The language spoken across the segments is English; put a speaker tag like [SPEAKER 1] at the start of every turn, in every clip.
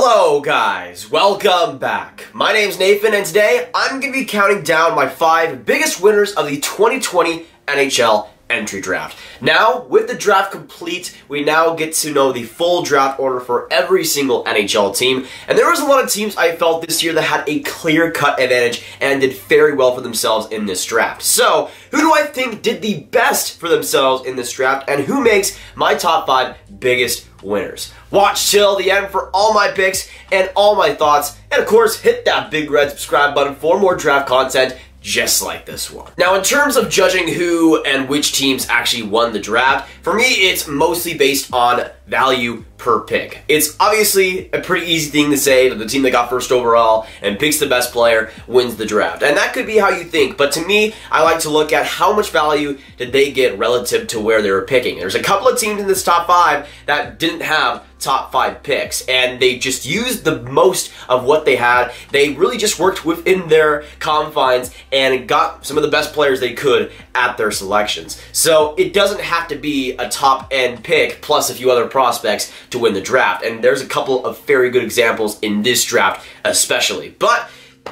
[SPEAKER 1] Hello guys, welcome back. My name's Nathan and today I'm going to be counting down my 5 biggest winners of the 2020 NHL entry draft. Now, with the draft complete, we now get to know the full draft order for every single NHL team, and there was a lot of teams I felt this year that had a clear-cut advantage and did very well for themselves in this draft. So, who do I think did the best for themselves in this draft, and who makes my top 5 biggest winners? Watch till the end for all my picks and all my thoughts, and of course, hit that big red subscribe button for more draft content just like this one. Now, in terms of judging who and which teams actually won the draft, for me, it's mostly based on value per pick. It's obviously a pretty easy thing to say that the team that got first overall and picks the best player wins the draft. And that could be how you think, but to me, I like to look at how much value did they get relative to where they were picking. There's a couple of teams in this top 5 that didn't have top 5 picks, and they just used the most of what they had. They really just worked within their confines and got some of the best players they could at their selections. So it doesn't have to be a top-end pick plus a few other prospects to win the draft, and there's a couple of very good examples in this draft especially. But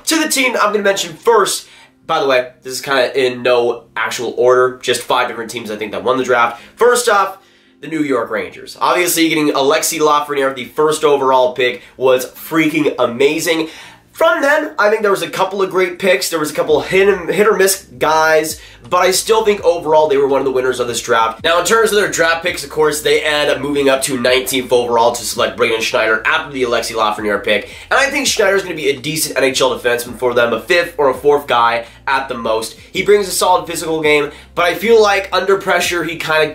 [SPEAKER 1] to the team I'm going to mention first, by the way, this is kind of in no actual order, just 5 different teams I think that won the draft. First off, the New York Rangers. Obviously, getting Alexis Lafreniere, the first overall pick, was freaking amazing. From then, I think there was a couple of great picks. There was a couple of hit or miss guys, but I still think overall they were one of the winners of this draft. Now, in terms of their draft picks, of course, they end up moving up to 19th overall to select Braden Schneider after the Alexis Lafreniere pick. And I think Schneider's going to be a decent NHL defenseman for them, a 5th or a 4th guy at the most. He brings a solid physical game, but I feel like under pressure he can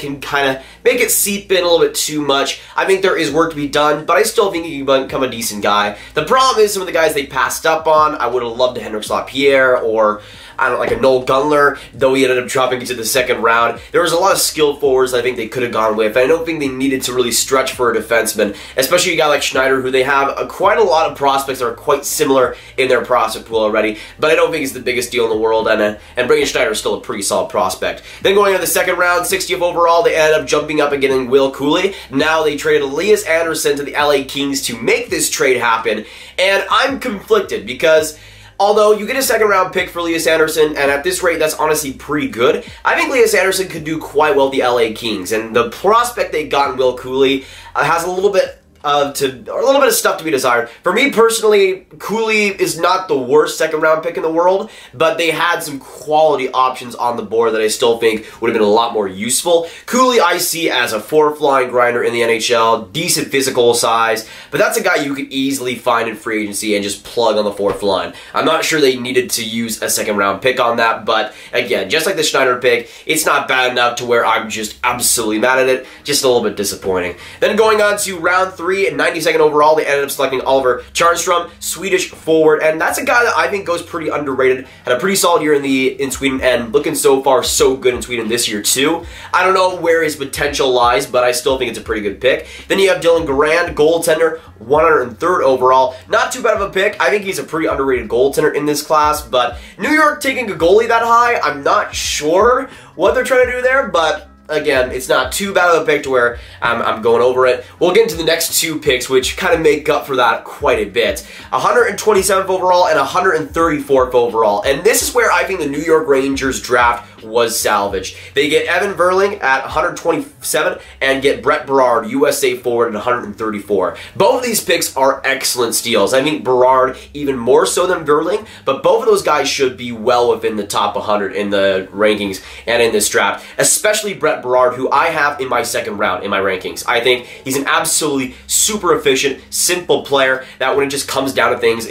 [SPEAKER 1] make it seep in a little bit too much. I think there is work to be done, but I still think he can become a decent guy. The problem is some of the guys they passed up on. I would have loved a Henrik Lapierre or I don't know, like a Noel Gunler, though he ended up dropping into the 2nd round. There was a lot of skilled forwards I think they could have gone with. I don't think they needed to really stretch for a defenseman, especially a guy like Schneider, who they have quite a lot of prospects that are quite similar in their prospect pool already, but I don't think it's the biggest deal in the world, and Braden Schneider is still a pretty solid prospect. Then going into the 2nd round, 60th overall, they ended up jumping up and getting Will Cuylle. Now they traded Elias Andersson to the LA Kings to make this trade happen, and I'm conflicted because although you get a 2nd round pick for Elias Andersson, and at this rate, that's honestly pretty good, I think Elias Andersson could do quite well with the LA Kings, and the prospect they got in Will Cuylle has a little bit of stuff to be desired. For me personally, Cuylle is not the worst 2nd round pick in the world, but they had some quality options on the board that I still think would have been a lot more useful. Cuylle I see as a 4th line grinder in the NHL, decent physical size, but that's a guy you could easily find in free agency and just plug on the 4th line. I'm not sure they needed to use a 2nd round pick on that, but again, just like the Schneider pick, it's not bad enough to where I'm just absolutely mad at it, just a little bit disappointing. Then going on to round 3, and 92nd overall, they ended up selecting Oliver Kärnström, Swedish forward, and that's a guy that I think goes pretty underrated. Had a pretty solid year in Sweden, and looking so far so good in Sweden this year too. I don't know where his potential lies, but I still think it's a pretty good pick. Then you have Dylan Garand, goaltender, 103rd overall. Not too bad of a pick. I think he's a pretty underrated goaltender in this class, but New York taking a goalie that high, I'm not sure what they're trying to do there, but again, it's not too bad of a pick to where I'm going over it. We'll get into the next 2 picks, which kind of make up for that quite a bit. 127th overall and 134th overall. And this is where I think the New York Rangers draft was salvaged. They get Evan Verling at 127 and get Brett Berard, USA forward, at 134. Both of these picks are excellent steals. I think Berard even more so than Verling, but both of those guys should be well within the top 100 in the rankings and in this draft, especially Brett Berard, who I have in my 2nd round in my rankings. I think he's an absolutely super efficient, simple player that when it just comes down to things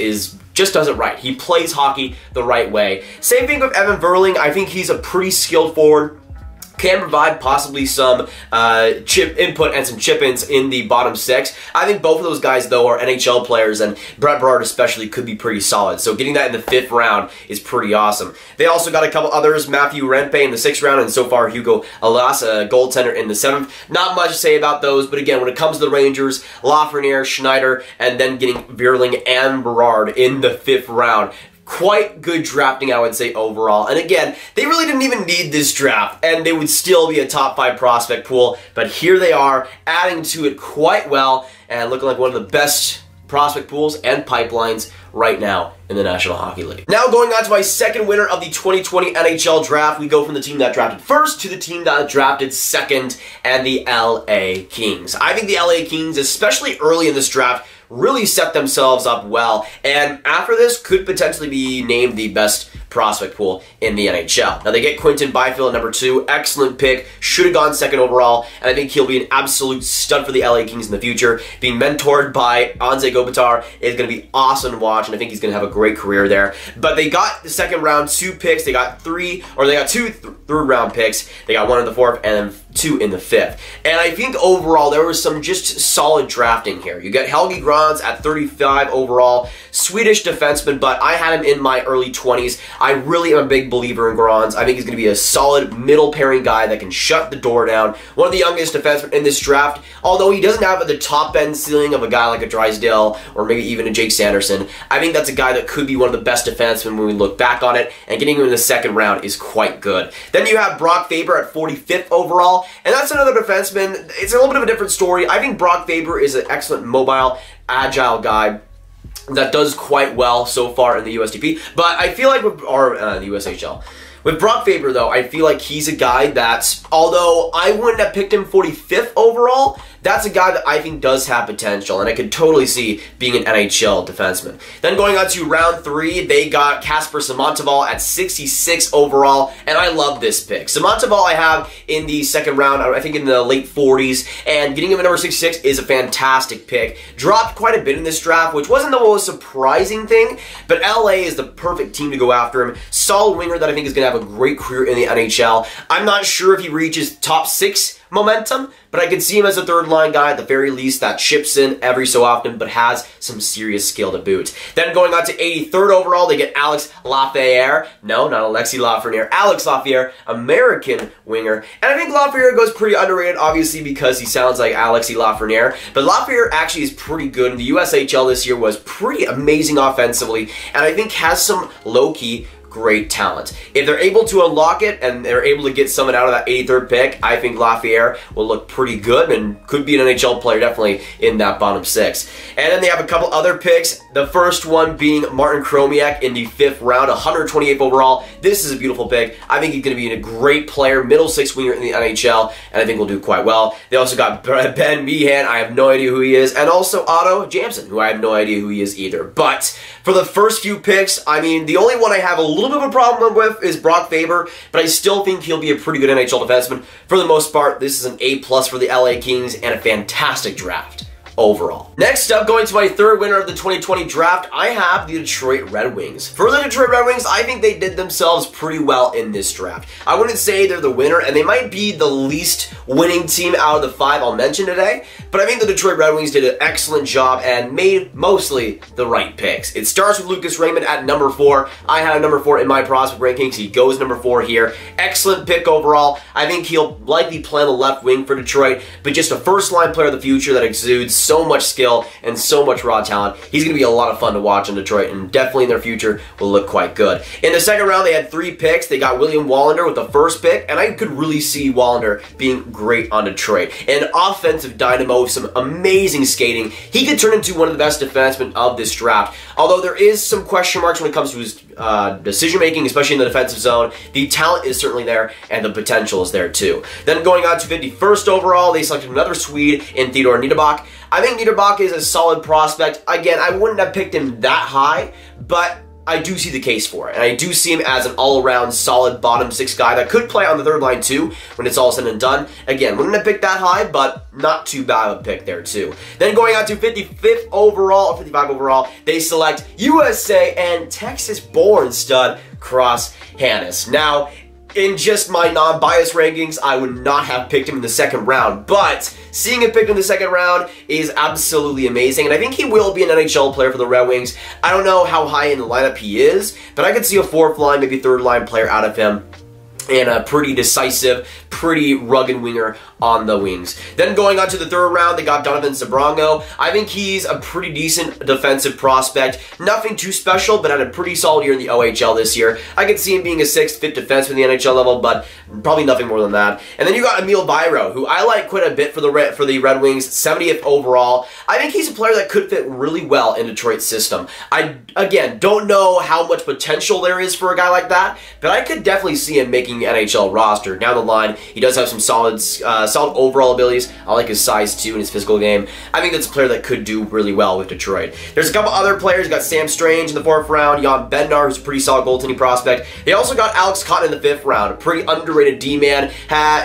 [SPEAKER 1] just does it right. He plays hockey the right way. Same thing with Evan Verling. I think he's a pretty skilled forward. Can provide possibly some chip input and some chip-ins in the bottom 6. I think both of those guys, though, are NHL players, and Brett Berard especially could be pretty solid. So getting that in the 5th round is pretty awesome. They also got a couple others, Matthew Rempe in the 6th round, and so far Hugo Alas, a goaltender, in the 7th. Not much to say about those, but again, when it comes to the Rangers, Lafreniere, Schneider, and then getting Verling and Berard in the 5th round, quite good drafting, I would say, overall. And again, they really didn't even need this draft, and they would still be a top 5 prospect pool. But here they are, adding to it quite well, and looking like one of the best prospect pools and pipelines right now in the National Hockey League. Now going on to my second winner of the 2020 NHL Draft, we go from the team that drafted first to the team that drafted second, and the LA Kings. I think the LA Kings, especially early in this draft, really set themselves up well, and after this could potentially be named the best prospect pool in the NHL. Now they get Quinton Byfield at number 2, excellent pick, should have gone second overall, and I think he'll be an absolute stud for the LA Kings in the future. Being mentored by Anze Kopitar is going to be awesome to watch, and I think he's going to have a great career there. But they got the second round 2 picks, they got two third round picks, they got 1 in the 4th, and then 2 in the 5th. And I think overall there was some just solid drafting here. You get Helge Grans at 35 overall, Swedish defenseman, but I had him in my early 20s. I really am a big believer in Grans. I think he's going to be a solid middle pairing guy that can shut the door down. One of the youngest defensemen in this draft, although he doesn't have the top end ceiling of a guy like a Drysdale or maybe even a Jake Sanderson. I think that's a guy that could be one of the best defensemen when we look back on it, and getting him in the second round is quite good. Then you have Brock Faber at 45th overall, and that's another defenseman. It's a little bit of a different story. I think Brock Faber is an excellent mobile, agile guy that does quite well so far in the USDP, but I feel like the USHL. With Brock Faber, though, I feel like he's a guy that's, although I wouldn't have picked him 45th overall, that's a guy that I think does have potential, and I could totally see being an NHL defenseman. Then going on to round 3, they got Kasper Samantaval at 66 overall, and I love this pick. Samantaval I have in the second round, I think in the late 40s, and getting him at number 66 is a fantastic pick. Dropped quite a bit in this draft, which wasn't the most surprising thing, but LA is the perfect team to go after him. Solid winger that I think is going to have a great career in the NHL. I'm not sure if he reaches top 6 momentum, but I could see him as a third line guy at the very least that chips in every so often but has some serious skill to boot. Then going on to 83rd overall, they get Alex Lafreniere. No, not Alexis Lafreniere. Alex Lafreniere, American winger. And I think Lafreniere goes pretty underrated, obviously, because he sounds like Alexis Lafreniere. But Lafreniere actually is pretty good. The USHL this year was pretty amazing offensively, and I think has some low-key great talent. If they're able to unlock it and they're able to get someone out of that 83rd pick, I think Lafreniere will look pretty good and could be an NHL player definitely in that bottom 6. And then they have a couple other picks. The first one being Martin Chromiak in the 5th round, 128th overall. This is a beautiful pick. I think he's going to be a great player, middle 6 winger in the NHL, and I think will do quite well. They also got Ben Meehan. I have no idea who he is, and also Otto Jamson, who I have no idea who he is either. But for the first few picks, I mean, the only one I have a little bit of a problem with is Brock Faber, but I still think he'll be a pretty good NHL defenseman. For the most part, this is an A+ for the LA Kings and a fantastic draft overall. Next up, going to my third winner of the 2020 draft, I have the Detroit Red Wings. For the Detroit Red Wings, I think they did themselves pretty well in this draft. I wouldn't say they're the winner, and they might be the least winning team out of the 5 I'll mention today, but I think the Detroit Red Wings did an excellent job and made mostly the right picks. It starts with Lucas Raymond at number 4. I have number 4 in my prospect rankings. He goes number 4 here. Excellent pick overall. I think he'll likely play on the left wing for Detroit, but just a first-line player of the future that exudes so much skill and so much raw talent. He's going to be a lot of fun to watch in Detroit, and definitely in their future will look quite good. In the second round, they had 3 picks. They got William Wallander with the first pick, and I could really see Wallander being great on Detroit. An offensive dynamo with some amazing skating. He could turn into one of the best defensemen of this draft. Although there is some question marks when it comes to his decision-making, especially in the defensive zone, the talent is certainly there, and the potential is there too. Then going on to 51st overall, they selected another Swede in Theodor Niederbach. I think Niederbach is a solid prospect. Again, I wouldn't have picked him that high, but I do see the case for it, and I do see him as an all-around solid bottom 6 guy that could play on the third line too when it's all said and done. Again, wouldn't have picked that high, but not too bad of a pick there too. Then going on to 55th overall, 55 overall, they select USA and Texas-born stud Cross Hannes. Now, in just my non-biased rankings, I would not have picked him in the second round, but seeing him picked in the second round is absolutely amazing, and I think he will be an NHL player for the Red Wings. I don't know how high in the lineup he is, but I could see a 4th line, maybe 3rd line player out of him. and a pretty decisive, pretty rugged winger on the wings. Then going on to the third round, they got Donovan Sabrongo. I think he's a pretty decent defensive prospect. Nothing too special, but had a pretty solid year in the OHL this year. I could see him being a 6th fit defenseman in the NHL level, but probably nothing more than that. And then you got Emil Biro, who I like quite a bit for the Red Wings, 70th overall. I think he's a player that could fit really well in Detroit's system. I, again, don't know how much potential there is for a guy like that, but I could definitely see him making the NHL roster down the line. He does have some solid overall abilities. I like his size too and his physical game. I think that's a player that could do really well with Detroit. There's a couple other players. You got Sam Strange in the 4th round, Jan Bednar, who's a pretty solid goaltending prospect. They also got Alex Cotton in the 5th round, a pretty underrated D-man.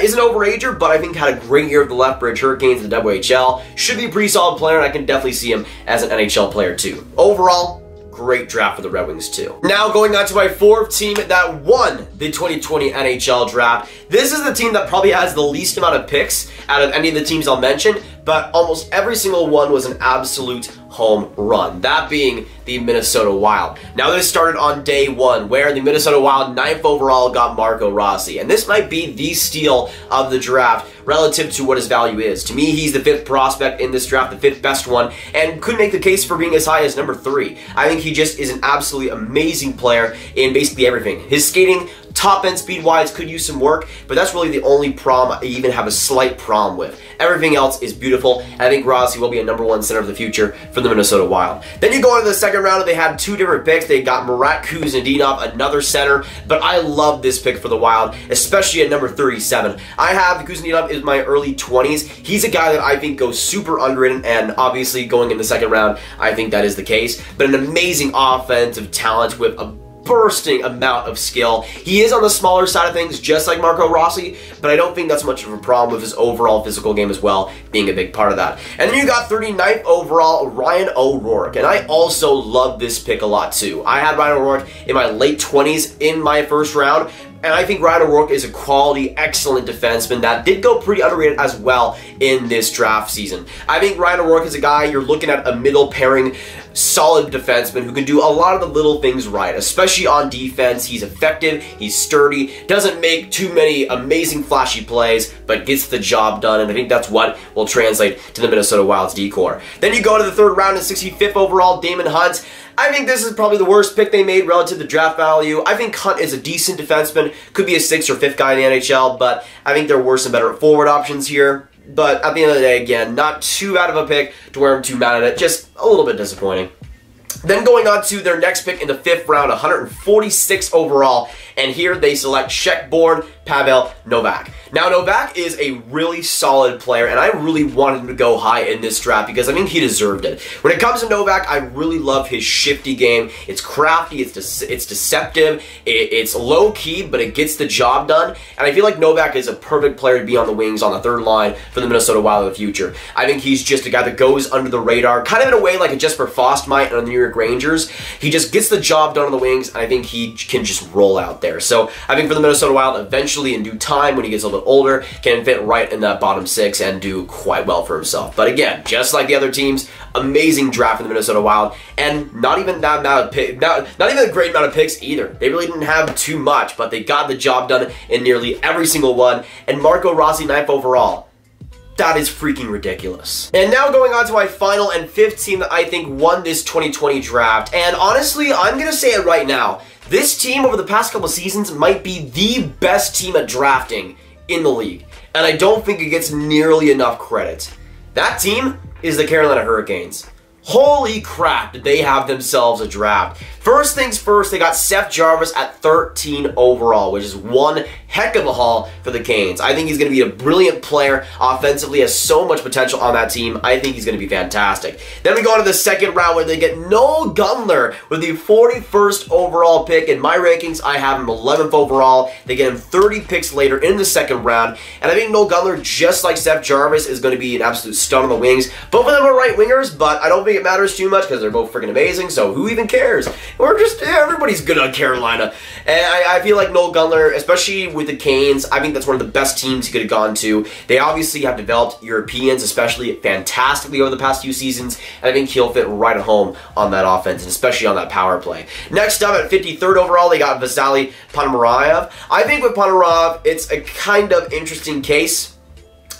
[SPEAKER 1] Is an overager, but I think had a great year with the Lethbridge Hurricanes in the WHL. Should be a pretty solid player, and I can definitely see him as an NHL player too. Overall, great draft for the Red Wings too. Now going on to my 4th team that won the 2020 NHL draft. This is the team that probably has the least amount of picks out of any of the teams I'll mention, but almost every single one was an absolute home run, that being the Minnesota Wild. Now this started on day 1, where the Minnesota Wild 9th overall got Marco Rossi, and this might be the steal of the draft relative to what his value is. To me, he's the 5th prospect in this draft, the 5th best one, and could make the case for being as high as number 3. I think he just is an absolutely amazing player in basically everything. His skating, top end speed wise, could use some work, but that's really the only problem I even have a slight problem with. Everything else is beautiful, and I think Rossi will be a number 1 center of the future for the Minnesota Wild. Then you go into the 2nd round, and they had 2 different picks. They got Marat Kuznetsov, another center, but I love this pick for the Wild, especially at number 37. I have Kuznetsov in my early 20s. He's a guy that I think goes super underrated, and obviously going in the 2nd round, I think that is the case, but an amazing offensive talent with a bursting amount of skill. He is on the smaller side of things, just like Marco Rossi, but I don't think that's much of a problem with his overall physical game as well, being a big part of that. And then you got 39th overall, Ryan O'Rourke, and I also love this pick a lot too. I had Ryan O'Rourke in my late 20s in my 1st round, and I think Ryan O'Rourke is a quality, excellent defenseman that did go pretty underrated as well in this draft season. I think Ryan O'Rourke is a guy you're looking at, a middle pairing, solid defenseman who can do a lot of the little things right, especially on defense. He's effective, he's sturdy, doesn't make too many amazing flashy plays, but gets the job done, and I think that's what will translate to the Minnesota Wild's D-core. Then you go to the 3rd round and 65th overall, Damon Hunt. I think this is probably the worst pick they made relative to draft value. I think Hunt is a decent defenseman, could be a 6th or 5th guy in the NHL, but I think there were some better forward options here. But at the end of the day, again, not too bad of a pick to where I'm too mad at it, just a little bit disappointing. Then going on to their next pick in the 5th round, 146 overall, and here they select Czech-born Pavel Novak. Now, Novak is a really solid player, and I really wanted him to go high in this draft because I think he deserved it. When it comes to Novak, I really love his shifty game. It's crafty, it's deceptive, it's low-key, but it gets the job done, and I feel like Novak is a perfect player to be on the wings on the 3rd line for the Minnesota Wild of the future. I think he's just a guy that goes under the radar, kind of in a way like a Jesper Fast might on the New York Rangers. He just gets the job done on the wings, and I think he can just roll out there. So I think for the Minnesota Wild, eventually in due time, when he gets a little bit older, can fit right in that bottom 6 and do quite well for himself. But again, just like the other teams, amazing draft in the Minnesota Wild, and not even that amount of pick, not even a great amount of picks either. They really didn't have too much, but they got the job done in nearly every single one. And Marco Rossi, 9th overall. That is freaking ridiculous. And now going on to my final and 5th team that I think won this 2020 draft. And honestly, I'm gonna say it right now. This team over the past couple seasons might be the best team at drafting in the league. And I don't think it gets nearly enough credit. That team is the Carolina Hurricanes. Holy crap, did they have themselves a draft. First things first, they got Seth Jarvis at 13 overall, which is one heck of a haul for the Canes. I think he's going to be a brilliant player. Offensively, has so much potential on that team. I think he's going to be fantastic. Then we go into the 2nd round where they get Noel Gunler with the 41st overall pick. In my rankings, I have him 11th overall. They get him 30 picks later in the 2nd round. And I think Noel Gunler, just like Seth Jarvis, is going to be an absolute stud on the wings. Both of them are right wingers, but I don't think it matters too much because they're both freaking amazing, so who even cares? We're just, everybody's good on Carolina. And I feel like Noel Gunler, especially with the Canes. I think that's one of the best teams he could have gone to. They obviously have developed Europeans, especially fantastically over the past few seasons, and I think he'll fit right at home on that offense, and especially on that power play. Next up at 53rd overall, they got Vasily Ponomarev. I think with Ponomarev, it's a kind of interesting case.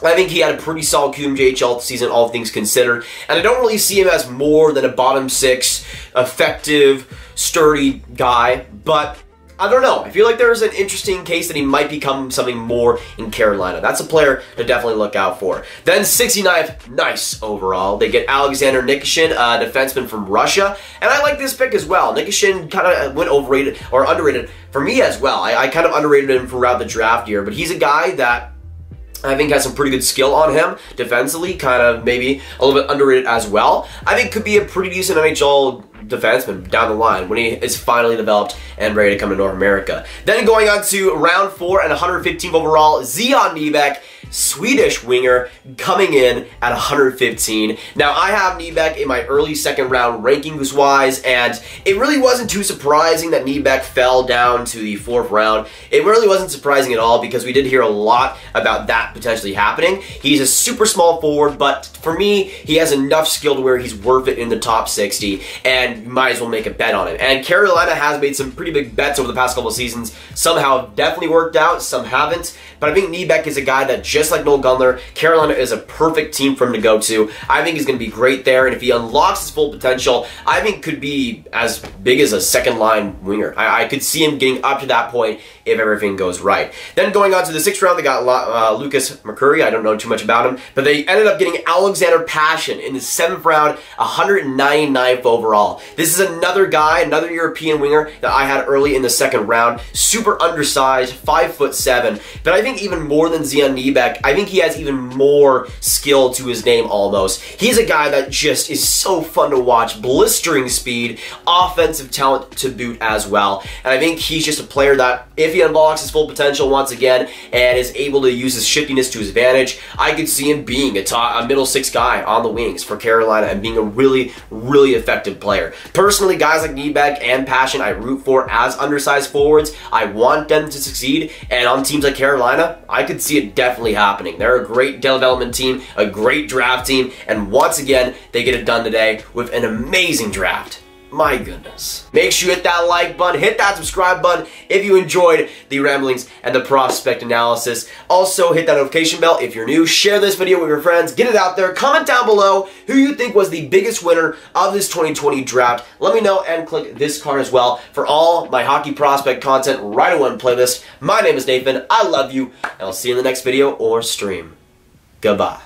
[SPEAKER 1] I think he had a pretty solid QMJHL season, all things considered, and I don't really see him as more than a bottom 6, effective, sturdy guy, but I don't know. I feel like there's an interesting case that he might become something more in Carolina. That's a player to definitely look out for. Then 69th, nice overall. They get Alexander Nikishin, a defenseman from Russia, and I like this pick as well. Nikishin kind of went overrated, or underrated for me as well. I kind of underrated him throughout the draft year, but he's a guy that I think has some pretty good skill on him defensively, kind of maybe a little bit underrated as well. I think could be a pretty decent NHL defenseman down the line when he is finally developed and ready to come to North America. Then going on to round 4 and 115th overall, Zion Nybeck, Swedish winger, coming in at 115. Now, I have Nybeck in my early second round rankings-wise, and it really wasn't too surprising that Nybeck fell down to the 4th round. It really wasn't surprising at all because we did hear a lot about that potentially happening. He's a super small forward, but for me, he has enough skill to where he's worth it in the top 60, and you might as well make a bet on him. And Carolina has made some pretty big bets over the past couple of seasons. Some have definitely worked out, some haven't, but I think Nybeck is a guy that, just like Noel Gunler, Carolina is a perfect team for him to go to. I think he's going to be great there, and if he unlocks his full potential, I think could be as big as a second-line winger. I could see him getting up to that point if everything goes right. Then going on to the 6th round, they got Lucas Mercury. I don't know too much about him, but they ended up getting Alexander Pashin in the 7th round, 199th overall. This is another guy, another European winger that I had early in the 2nd round. Super undersized, 5'7", but I think even more than Zion Nybeck, I think he has even more skill to his name almost. He's a guy that just is so fun to watch, blistering speed, offensive talent to boot as well, and I think he's just a player that, if he unlocks his full potential once again and is able to use his shiftiness to his advantage, I could see him being a middle 6 guy on the wings for Carolina and being a really, really effective player. Personally, guys like Nybeck and Pashin, I root for as undersized forwards. I want them to succeed, and on teams like Carolina, I could see it definitely happening. They're a great development team, a great draft team, and once again, they get it done today with an amazing draft. My goodness. Make sure you hit that like button, hit that subscribe button if you enjoyed the ramblings and the prospect analysis. Also, hit that notification bell if you're new. Share this video with your friends. Get it out there. Comment down below who you think was the biggest winner of this 2020 draft. Let me know and click this card as well for all my hockey prospect content right in one playlist. My name is Nathan. I love you, and I'll see you in the next video or stream. Goodbye.